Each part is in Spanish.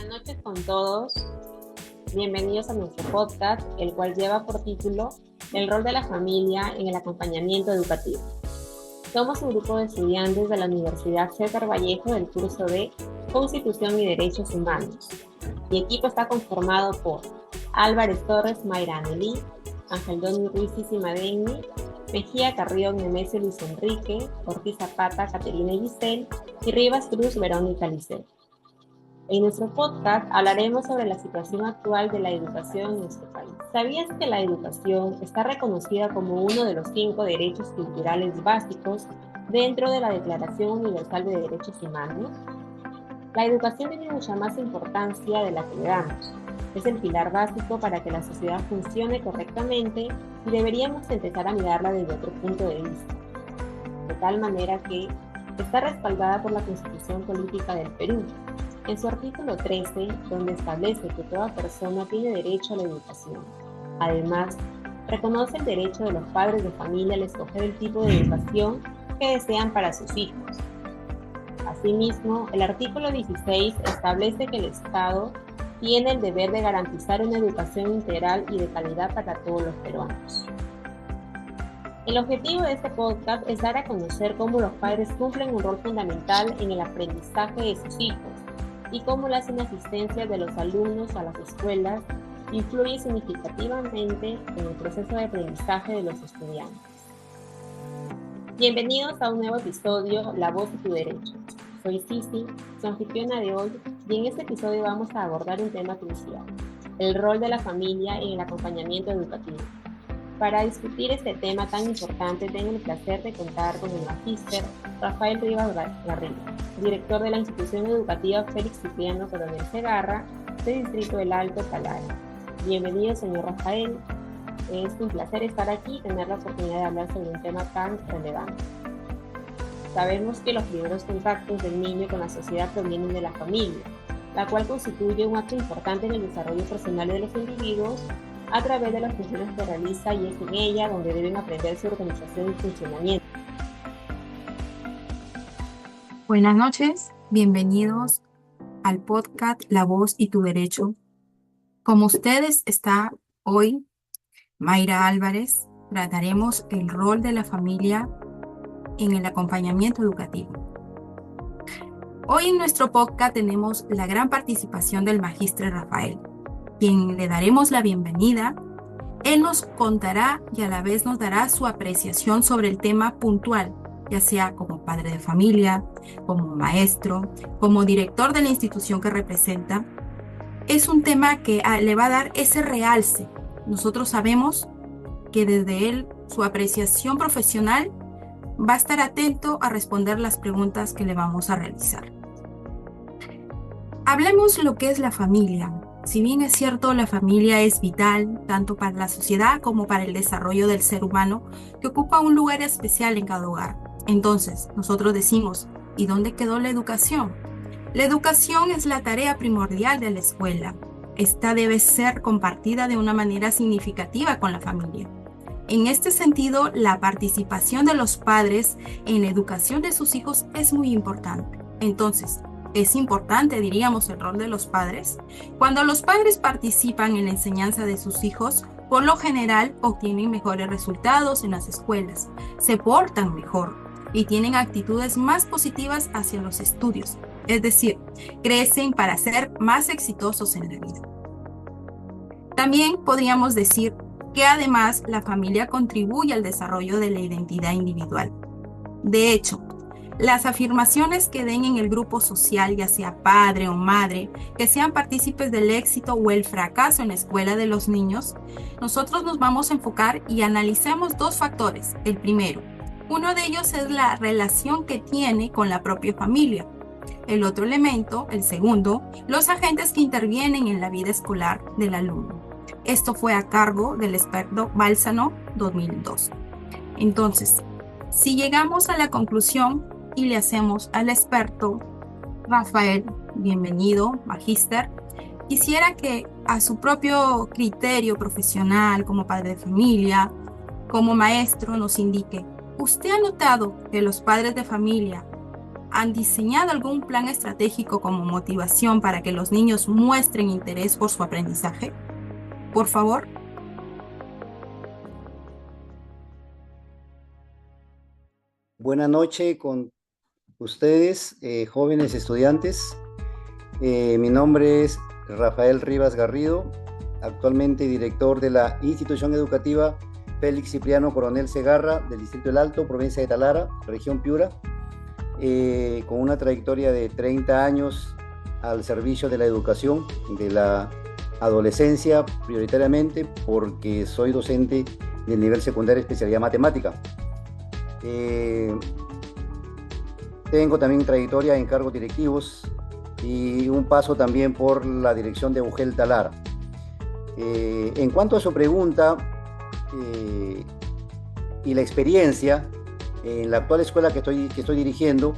Buenas noches con todos. Bienvenidos a nuestro podcast, el cual lleva por título El rol de la familia en el acompañamiento educativo. Somos un grupo de estudiantes de la Universidad César Vallejo del curso de Constitución y Derechos Humanos. Mi equipo está conformado por Álvarez Torres, Mayra Anelí, Ángel Doni Ruiz Isimadeni, Mejía Carrión, Nemesio Luis Enrique, Ortiz Zapata, Caterina Giselle y Rivas Cruz, Verónica Liceo. En nuestro podcast hablaremos sobre la situación actual de la educación en nuestro país. ¿Sabías que la educación está reconocida como uno de los 5 derechos culturales básicos dentro de la Declaración Universal de Derechos Humanos? La educación tiene mucha más importancia de la que le damos. Es el pilar básico para que la sociedad funcione correctamente y deberíamos empezar a mirarla desde otro punto de vista. De tal manera que está respaldada por la Constitución Política del Perú, en su artículo 13, donde establece que toda persona tiene derecho a la educación. Además, reconoce el derecho de los padres de familia al escoger el tipo de educación que desean para sus hijos. Asimismo, el artículo 16 establece que el Estado tiene el deber de garantizar una educación integral y de calidad para todos los peruanos. El objetivo de este podcast es dar a conocer cómo los padres cumplen un rol fundamental en el aprendizaje de sus hijos y cómo las inasistencias de los alumnos a las escuelas influye significativamente en el proceso de aprendizaje de los estudiantes. Bienvenidos a un nuevo episodio, La Voz y tu Derecho. Soy Sisi, su anfitriona de hoy, y en este episodio vamos a abordar un tema crucial, el rol de la familia en el acompañamiento educativo. Para discutir este tema tan importante, tengo el placer de contar con el magíster Rafael Rivas Garrido, director de la institución educativa Félix Cipriano Coronel Segarra, del Distrito del Alto Calari. Bienvenido, señor Rafael. Es un placer estar aquí y tener la oportunidad de hablar sobre un tema tan relevante. Sabemos que los primeros contactos del niño con la sociedad provienen de la familia, la cual constituye un acto importante en el desarrollo personal de los individuos a través de las funciones que realiza, y es en ella donde deben aprender su organización y funcionamiento. Buenas noches, bienvenidos al podcast La Voz y tu Derecho. Como ustedes está hoy, Mayra Álvarez, trataremos el rol de la familia en el acompañamiento educativo. Hoy en nuestro podcast tenemos la gran participación del magíster Rafael, quien le daremos la bienvenida. Él nos contará y a la vez nos dará su apreciación sobre el tema puntual, ya sea como padre de familia, como maestro, como director de la institución que representa. Es un tema que le va a dar ese realce. Nosotros sabemos que desde él, su apreciación profesional, va a estar atento a responder las preguntas que le vamos a realizar. Hablemos lo que es la familia. Si bien es cierto, la familia es vital tanto para la sociedad como para el desarrollo del ser humano, que ocupa un lugar especial en cada hogar. Entonces, nosotros decimos, ¿y dónde quedó la educación? La educación es la tarea primordial de la escuela. Esta debe ser compartida de una manera significativa con la familia. En este sentido, la participación de los padres en la educación de sus hijos es muy importante. Entonces, ¿es importante, diríamos, el rol de los padres? Cuando los padres participan en la enseñanza de sus hijos, por lo general obtienen mejores resultados en las escuelas, se portan mejor y tienen actitudes más positivas hacia los estudios, es decir, crecen para ser más exitosos en la vida. También podríamos decir que además la familia contribuye al desarrollo de la identidad individual. De hecho, las afirmaciones que den en el grupo social, ya sea padre o madre, que sean partícipes del éxito o el fracaso en la escuela de los niños, nosotros nos vamos a enfocar y analicemos 2 factores. El primero, uno de ellos es la relación que tiene con la propia familia. El otro elemento, el segundo, los agentes que intervienen en la vida escolar del alumno. Esto fue a cargo del experto Bálsamo 2002. Entonces, si llegamos a la conclusión y le hacemos al experto Rafael, bienvenido, magíster, quisiera que a su propio criterio profesional, como padre de familia, como maestro, nos indique, ¿usted ha notado que los padres de familia ¿Han diseñado algún plan estratégico como motivación para que los niños muestren interés por su aprendizaje? Por favor. Buenas noches con ustedes, jóvenes estudiantes. Mi nombre es Rafael Rivas Garrido, actualmente director de la institución educativa Félix Cipriano Coronel Segarra del Distrito del Alto, provincia de Talara, región Piura, con una trayectoria de 30 años al servicio de la educación, de la adolescencia prioritariamente, porque soy docente del nivel secundario especialidad matemática. Tengo también trayectoria en cargos directivos y un paso también por la dirección de UGEL Talara. En cuanto a su pregunta y la experiencia en la actual escuela que estoy dirigiendo,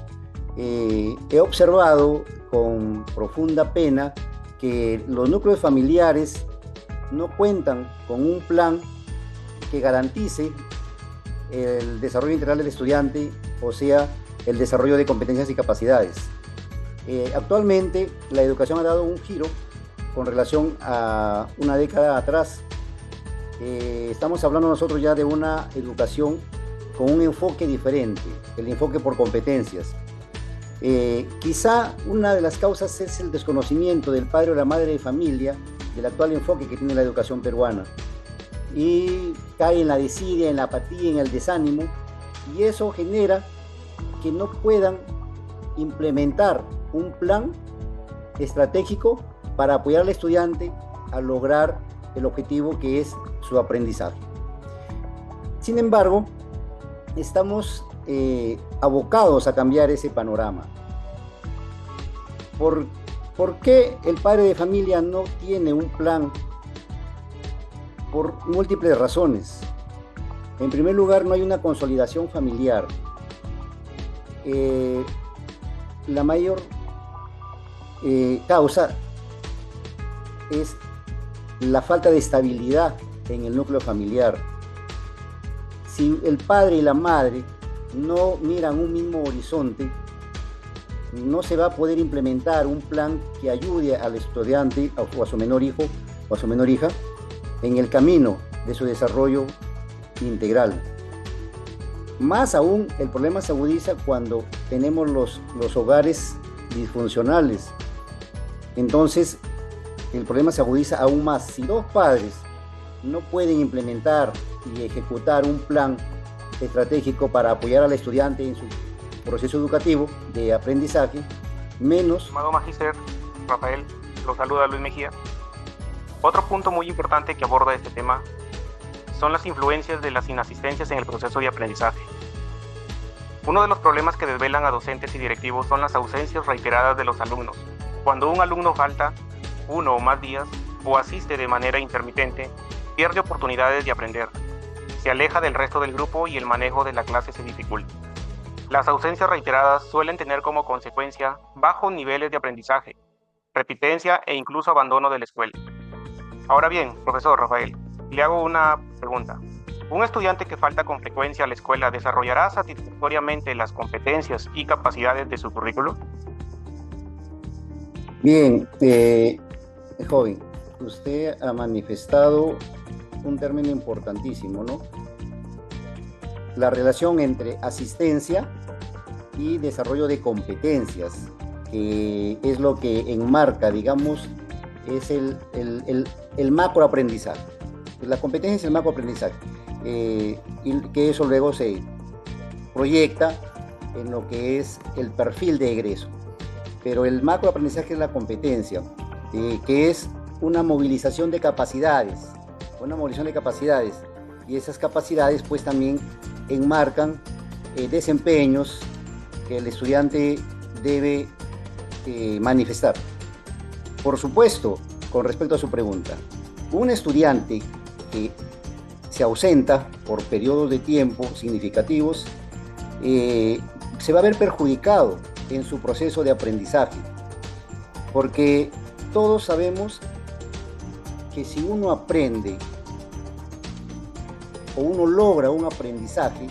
he observado con profunda pena que los núcleos familiares no cuentan con un plan que garantice el desarrollo integral del estudiante, o sea, el desarrollo de competencias y capacidades. Actualmente la educación ha dado un giro con relación a una década atrás. Estamos hablando nosotros ya de una educación con un enfoque diferente, el enfoque por competencias. Quizá una de las causas es el desconocimiento del padre o la madre de familia del actual enfoque que tiene la educación peruana, y cae en la desidia, en la apatía, en el desánimo, y eso genera que no puedan implementar un plan estratégico para apoyar al estudiante a lograr el objetivo que es su aprendizaje. Sin embargo, estamos abocados a cambiar ese panorama. ¿Por qué el padre de familia no tiene un plan? Por múltiples razones. En primer lugar, no hay una consolidación familiar. La mayor causa es la falta de estabilidad en el núcleo familiar. Si el padre y la madre no miran un mismo horizonte, no se va a poder implementar un plan que ayude al estudiante o a su menor hijo o a su menor hija en el camino de su desarrollo integral. Más aún, el problema se agudiza cuando tenemos los hogares disfuncionales. Entonces, el problema se agudiza aún más. Si dos padres no pueden implementar y ejecutar un plan estratégico para apoyar al estudiante en su proceso educativo de aprendizaje, menos... Amado Magíster Rafael, lo saluda Luis Mejía. Otro punto muy importante que aborda este tema son las influencias de las inasistencias en el proceso de aprendizaje. Uno de los problemas que desvelan a docentes y directivos son las ausencias reiteradas de los alumnos. Cuando un alumno falta 1 o más días o asiste de manera intermitente, pierde oportunidades de aprender, se aleja del resto del grupo y el manejo de la clase se dificulta. Las ausencias reiteradas suelen tener como consecuencia bajos niveles de aprendizaje, repitencia e incluso abandono de la escuela. Ahora bien, profesor Rafael, le hago una pregunta. ¿Un estudiante que falta con frecuencia a la escuela desarrollará satisfactoriamente las competencias y capacidades de su currículo? Bien, joven, usted ha manifestado un término importantísimo, ¿no? La relación entre asistencia y desarrollo de competencias, que es lo que enmarca, digamos, es el macroaprendizaje. La competencia es el macroaprendizaje, y que eso luego se proyecta en lo que es el perfil de egreso. Pero el macroaprendizaje es la competencia, que es una movilización de capacidades, y esas capacidades pues también enmarcan desempeños que el estudiante debe manifestar. Por supuesto, con respecto a su pregunta, un estudiante que se ausenta por periodos de tiempo significativos se va a ver perjudicado en su proceso de aprendizaje, porque todos sabemos que si uno aprende o uno logra un aprendizaje,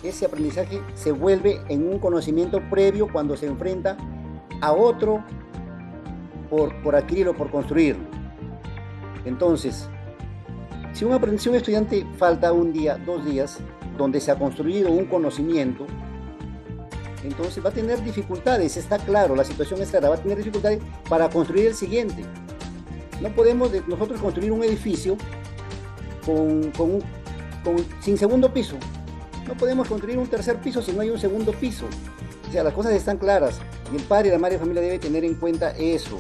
ese aprendizaje se vuelve en un conocimiento previo cuando se enfrenta a otro por adquirirlo, por construirlo. Entonces, si un estudiante falta un día, 2 días, donde se ha construido un conocimiento, entonces va a tener dificultades, está claro, la situación es clara, va a tener dificultades para construir el siguiente. No podemos nosotros construir un edificio sin segundo piso. No podemos construir un tercer piso si no hay un segundo piso. O sea, las cosas están claras y el padre y la madre de familia debe tener en cuenta eso,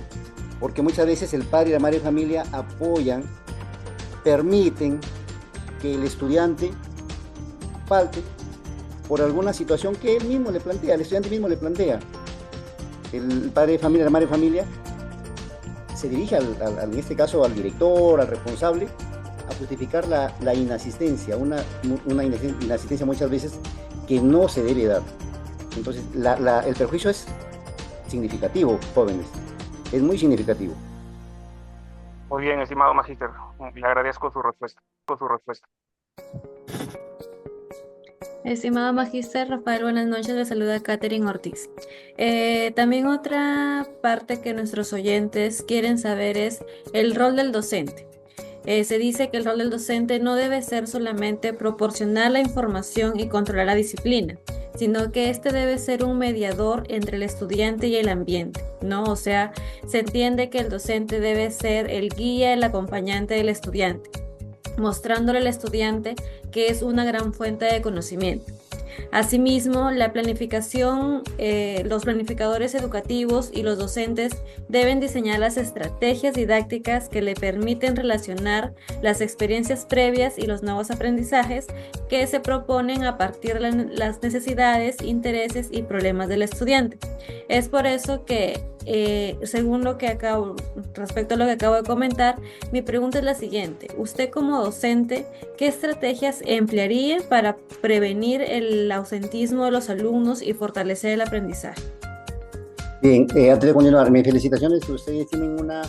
porque muchas veces el padre y la madre de familia apoyan, permiten que el estudiante falte por alguna situación que él mismo le plantea, el estudiante mismo le plantea. El padre de familia, la madre de familia, se dirige en este caso al director, al responsable, a justificar la inasistencia, una inasistencia muchas veces que no se debe dar. Entonces, el perjuicio es significativo, jóvenes, es muy significativo. Muy bien, estimado magíster, le agradezco su respuesta. Estimado magíster Rafael, buenas noches, le saluda Catherine Ortiz. También otra parte que nuestros oyentes quieren saber es el rol del docente. Se dice que el rol del docente no debe ser solamente proporcionar la información y controlar la disciplina, sino que este debe ser un mediador entre el estudiante y el ambiente, ¿no? O sea, se entiende que el docente debe ser el guía, el acompañante del estudiante, mostrándole al estudiante que es una gran fuente de conocimiento. Asimismo, la planificación, los planificadores educativos y los docentes deben diseñar las estrategias didácticas que le permiten relacionar las experiencias previas y los nuevos aprendizajes que se proponen a partir de las necesidades, intereses y problemas del estudiante. Es por eso que, respecto a lo que acabo de comentar, mi pregunta es la siguiente. Usted como docente, ¿qué estrategias emplearía para prevenir el ausentismo de los alumnos y fortalecer el aprendizaje? Bien, antes de continuar, mis felicitaciones, ustedes tienen una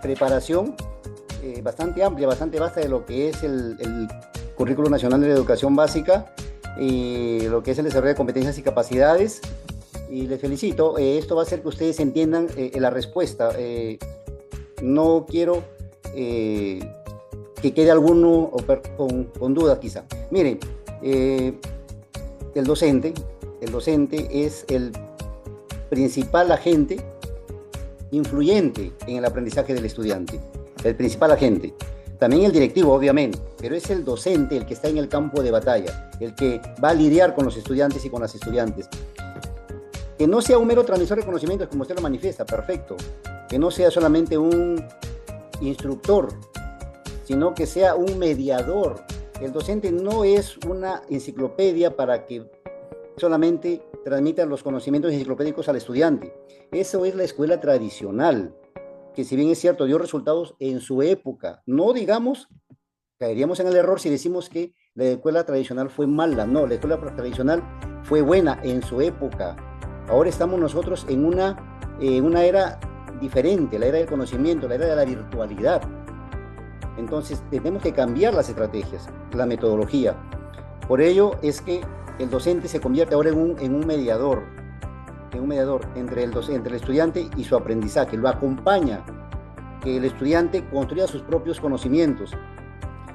preparación bastante amplia, bastante vasta de lo que es el Currículo Nacional de la Educación Básica y lo que es el desarrollo de competencias y capacidades. Y les felicito, esto va a hacer que ustedes entiendan la respuesta. No quiero que quede alguno con dudas quizá. Miren, el docente es el principal agente influyente en el aprendizaje del estudiante, el principal agente. También el directivo, obviamente, pero es el docente el que está en el campo de batalla, el que va a lidiar con los estudiantes y con las estudiantes. Que no sea un mero transmisor de conocimientos, como usted lo manifiesta, perfecto. Que no sea solamente un instructor, sino que sea un mediador. El docente no es una enciclopedia para que solamente transmita los conocimientos enciclopédicos al estudiante. Eso es la escuela tradicional, que si bien es cierto, dio resultados en su época. No digamos, caeríamos en el error si decimos que la escuela tradicional fue mala. No, la escuela tradicional fue buena en su época. Ahora estamos nosotros en una era diferente, la era del conocimiento, la era de la virtualidad. Entonces tenemos que cambiar las estrategias, la metodología. Por ello es que el docente se convierte ahora en un mediador entre el estudiante y su aprendizaje. Lo acompaña, que el estudiante construya sus propios conocimientos,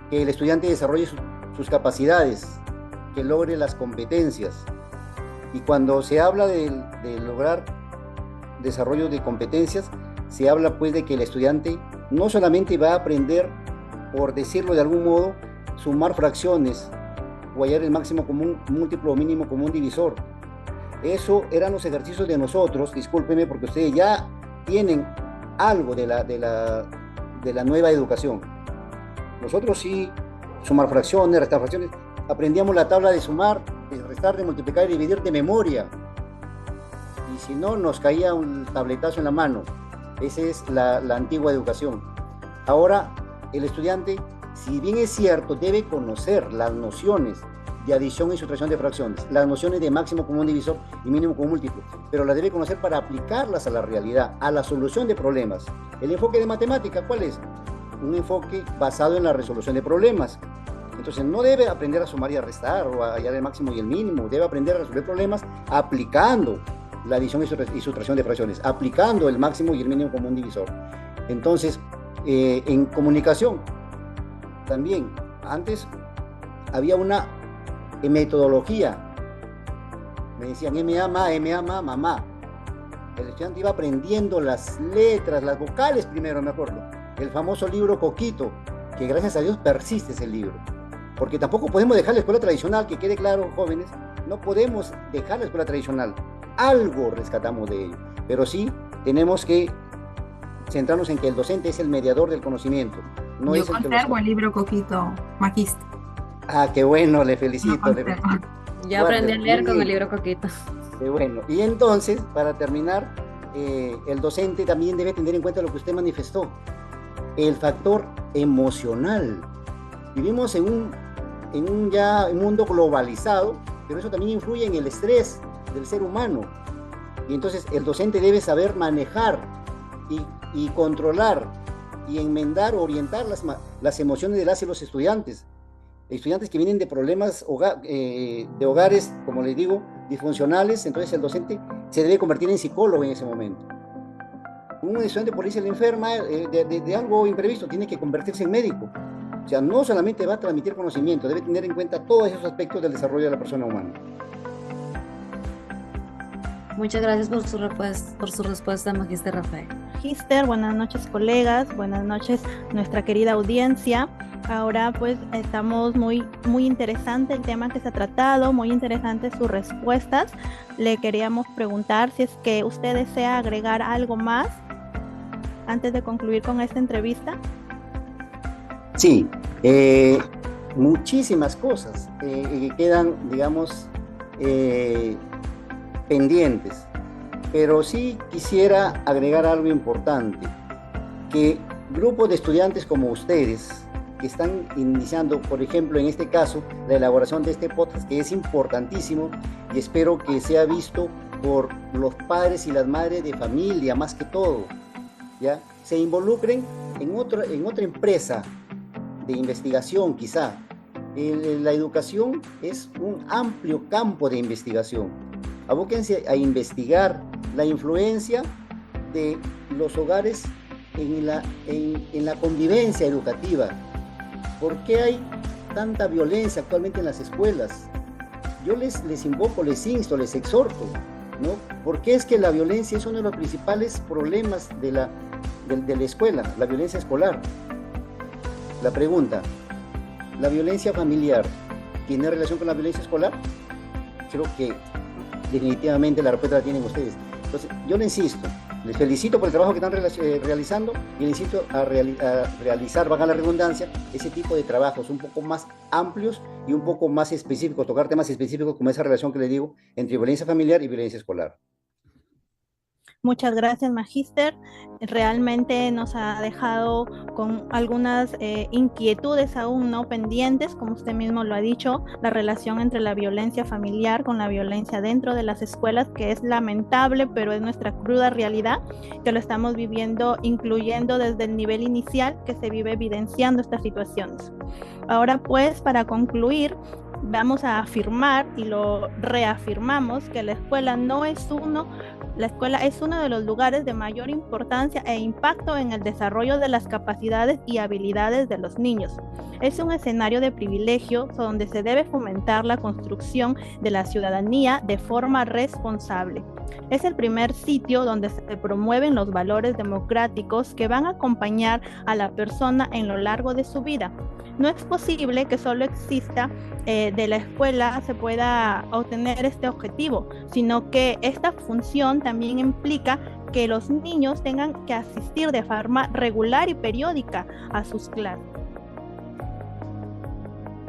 que el estudiante desarrolle sus capacidades, que logre las competencias. Y cuando se habla de lograr desarrollo de competencias, se habla pues de que el estudiante no solamente va a aprender, por decirlo de algún modo, sumar fracciones o hallar el máximo común múltiplo o mínimo común divisor. Eso eran los ejercicios de nosotros, discúlpenme, porque ustedes ya tienen algo de la nueva educación. Nosotros sí, sumar fracciones, restar fracciones, aprendíamos la tabla de sumar, de restar, de multiplicar y dividir de memoria. Y si no, nos caía un tabletazo en la mano. Esa es la antigua educación. Ahora, el estudiante, si bien es cierto, debe conocer las nociones de adición y sustracción de fracciones, las nociones de máximo común divisor y mínimo común múltiplo, pero las debe conocer para aplicarlas a la realidad, a la solución de problemas. El enfoque de matemática, ¿cuál es? Un enfoque basado en la resolución de problemas. Entonces no debe aprender a sumar y a restar o a hallar el máximo y el mínimo, debe aprender a resolver problemas aplicando la adición y sustracción de fracciones, aplicando el máximo y el mínimo común divisor. Entonces, en comunicación, también, antes había una metodología, me decían ma, mamá. El estudiante iba aprendiendo las letras, las vocales primero, me acuerdo. El famoso libro Coquito, que gracias a Dios persiste ese libro. Porque tampoco podemos dejar la escuela tradicional, que quede claro, jóvenes, no podemos dejar la escuela tradicional. Algo rescatamos de ello, pero sí tenemos que centrarnos en que el docente es el mediador del conocimiento. No Yo es el que conservo el libro Coquito, magíster. Ah, qué bueno, le felicito. Yo Le felicito. conservo. Yo aprendí a leer Muy con bien. el libro Coquito. Qué bueno. Y entonces, para terminar, el docente también debe tener en cuenta lo que usted manifestó, el factor emocional. Vivimos en un mundo globalizado, pero eso también influye en el estrés del ser humano. Y entonces el docente debe saber manejar y controlar y enmendar o orientar las emociones de las y los estudiantes. Estudiantes que vienen de problemas de hogares, como les digo, disfuncionales, entonces el docente se debe convertir en psicólogo en ese momento. Un estudiante por ahí se le enferma de algo imprevisto, tiene que convertirse en médico. O sea, no solamente va a transmitir conocimiento, debe tener en cuenta todos esos aspectos del desarrollo de la persona humana. Muchas gracias por su respuesta, Magister Rafael. Magister, buenas noches colegas, buenas noches nuestra querida audiencia. Ahora pues estamos muy interesante el tema que se ha tratado, muy interesantes sus respuestas. Le queríamos preguntar si es que usted desea agregar algo más antes de concluir con esta entrevista. Sí, muchísimas cosas que quedan, digamos, pendientes, pero sí quisiera agregar algo importante, que grupos de estudiantes como ustedes, que están iniciando, por ejemplo, en este caso, la elaboración de este podcast, que es importantísimo y espero que sea visto por los padres y las madres de familia, más que todo, ¿ya? Se involucren en otra empresa de investigación, quizá. La educación es un amplio campo de investigación. Abóquense a investigar la influencia de los hogares en la convivencia educativa. ¿Por qué hay tanta violencia actualmente en las escuelas? Yo les invoco, les insto, les exhorto, ¿no? ¿Por qué es que la violencia es uno de los principales problemas de la escuela, la violencia escolar? La pregunta, ¿la violencia familiar tiene relación con la violencia escolar? Creo que definitivamente la respuesta la tienen ustedes. Entonces, yo les insisto, les felicito por el trabajo que están realizando y les insisto a realizar, valga la redundancia, ese tipo de trabajos un poco más amplios y un poco más específicos, tocar temas específicos como esa relación que les digo entre violencia familiar y violencia escolar. Muchas gracias, Magister. Realmente nos ha dejado con algunas inquietudes aún no pendientes, como usted mismo lo ha dicho, la relación entre la violencia familiar con la violencia dentro de las escuelas, que es lamentable, pero es nuestra cruda realidad, que lo estamos viviendo, incluyendo desde el nivel inicial que se vive evidenciando estas situaciones. Ahora pues, para concluir, vamos a afirmar y lo reafirmamos que la escuela es uno de los lugares de mayor importancia e impacto en el desarrollo de las capacidades y habilidades de los niños. Es un escenario de privilegio donde se debe fomentar la construcción de la ciudadanía de forma responsable. Es el primer sitio donde se promueven los valores democráticos que van a acompañar a la persona en lo largo de su vida. No es posible que solo exista de la escuela se pueda obtener este objetivo, sino que esta función también implica que los niños tengan que asistir de forma regular y periódica a sus clases.